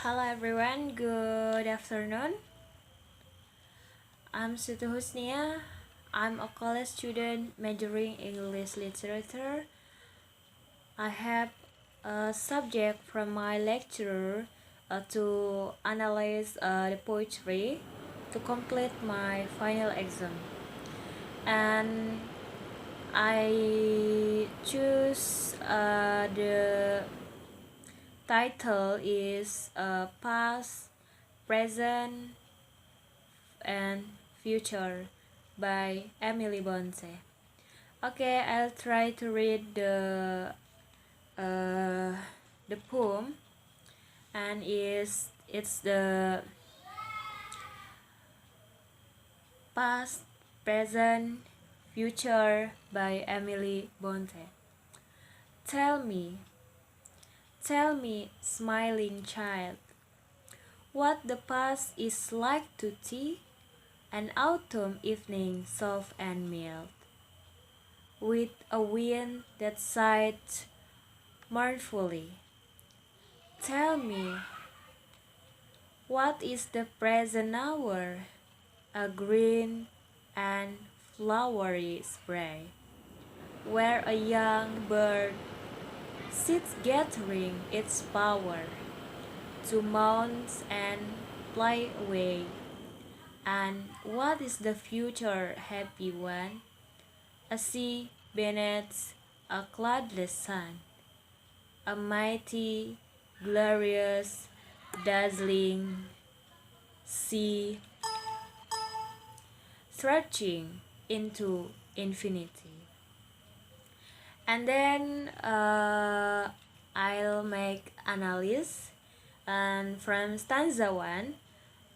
Hello everyone, good afternoon. I'm Siti Husnia. I'm a college student majoring English literature. I have a subject from my lecturer to analyze the poetry to complete my final exam. And I choose the title is Past, Present, and Future by Emily Bonse. Okay, I'll try to read uh, the poem, and it's the Past, Present, Future by Emily Bonte. Tell me, tell me, smiling child, what the past is like to thee, an autumn evening soft and mild, with a wind that sighed mournfully. Tell me, what is the present hour, a green and flowery spray, where a young bird sits gathering its power to mount and fly away. And what is the future happy one? A sea beneath a cloudless sun, a mighty, glorious, dazzling sea stretching into infinity. And then I'll make analysis. And from stanza 1,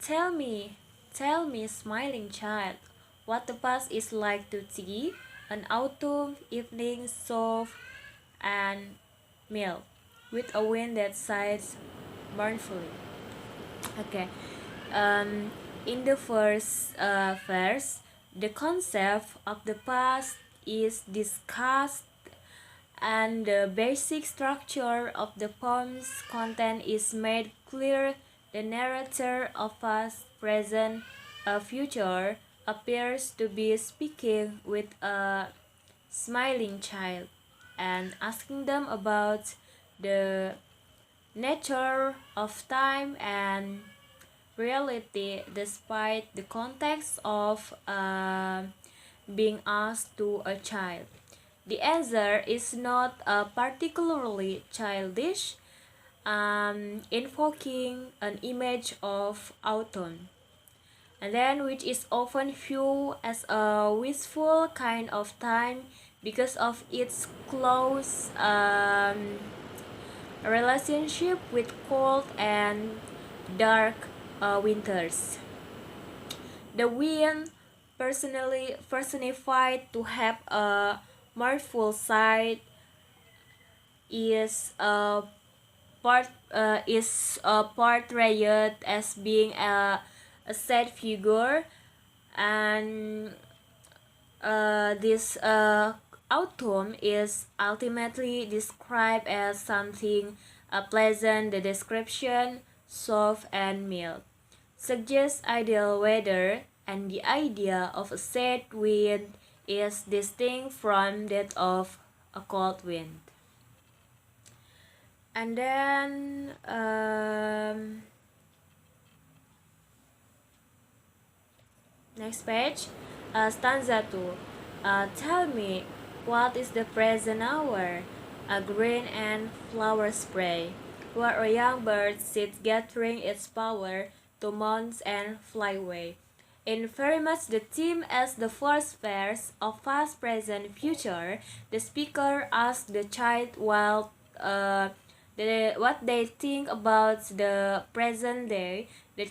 tell me, smiling child, what the past is like to thee, an autumn evening soft and mild, with a wind that sighs mournfully. Okay, um, in the first verse, the concept of the past is discussed, and the basic structure of the poem's content is made clear. The narrator of past, present, future appears to be speaking with a smiling child and asking them about the nature of time and reality, despite the context of being asked to a child. The answer is not particularly childish, invoking an image of autumn, and then which is often viewed as a wistful kind of time because of its close relationship with cold and dark winters. The wind, personally personified to have a mirthful side, is portrayed as being a sad figure, and this autumn is ultimately described as something pleasant. The description, soft and mild, suggests ideal weather, and the idea of a sad wind is distinct from that of a cold wind. And then next page, stanza 2. Tell me, what is the present hour? A green and flower spray, where a young bird sits gathering its power to mount and fly away. In very much the theme as the first verse of past, present, future, the speaker asks the child what they think about the present day. The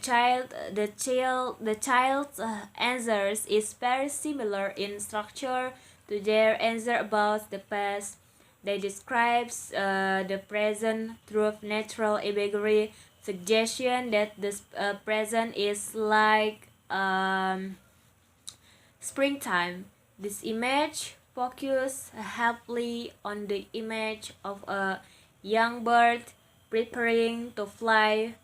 child's answers is very similar in structure to their answer about the past. They describes the present through natural imagery, suggestion that the present is like springtime. This image focus heavily on the image of a young bird preparing to fly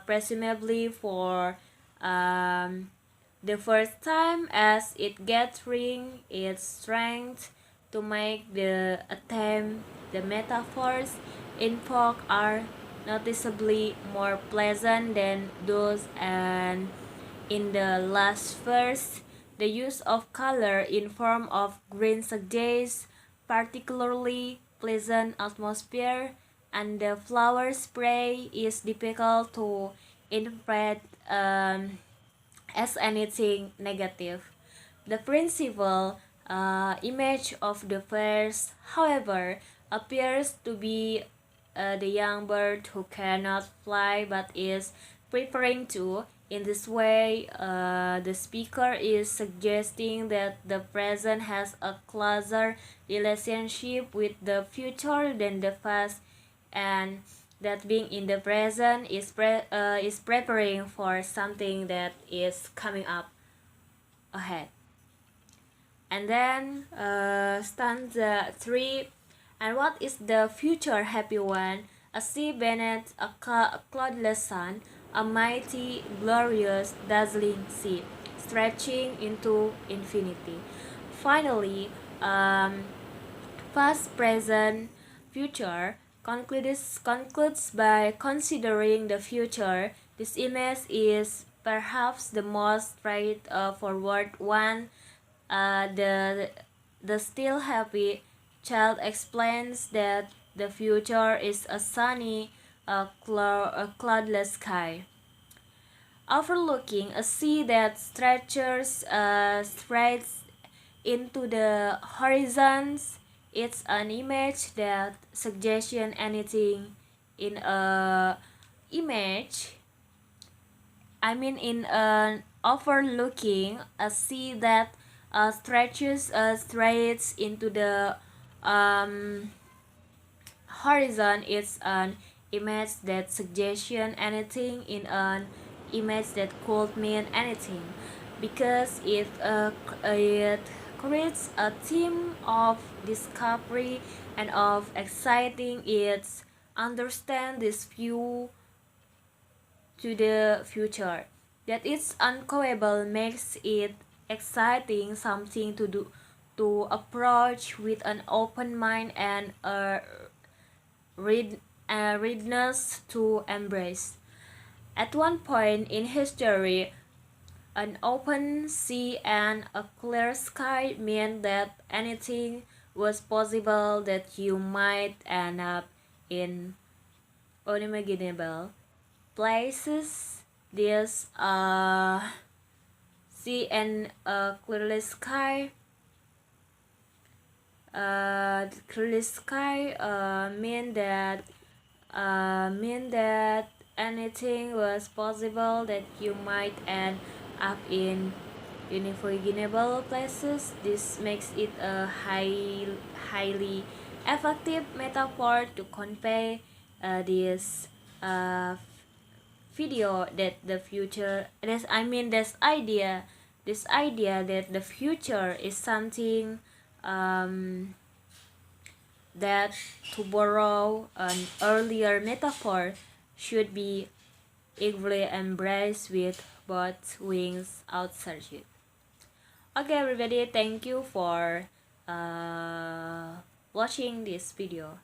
presumably for the first time, as it gathering its strength to make the attempt. The metaphors invoked are noticeably more pleasant than those and in the last verse. The use of color in form of green suggests particularly pleasant atmosphere, and the flower spray is difficult to interpret as anything negative. The principal image of the verse, however, appears to be the young bird who cannot fly but is preparing to. In this way, the speaker is suggesting that the present has a closer relationship with the future than the past, and that being in the present is preparing for something that is coming up ahead. And then stanza 3. And what is the future happy one? A sea beneath a cloudless sun, a mighty, glorious, dazzling sea, stretching into infinity. Finally, past, present, future concludes by considering the future. This image is perhaps the most straightforward one. The still happy child explains that the future is a sunny, cloudless sky, overlooking a sea that stretches straight into the horizons. It's an image that suggests anything in a image. In an overlooking a sea that stretches straight into the horizon. It's an image that suggests anything in an image that could mean anything, because it creates a theme of discovery and of exciting. It's understand this view to the future, that it's unknowable makes it exciting, something to do, to approach with an open mind and a readiness to embrace. At one point in history, an open sea and a clear sky meant that anything was possible, that you might end up in unimaginable places. This sea and a clear sky mean that anything was possible, that you might end up in unimaginable places. This makes it a highly effective metaphor to convey this video that the future, this idea that the future is something that, to borrow an earlier metaphor, should be eagerly embraced with both wings outstretched. Okay everybody, thank you for watching this video.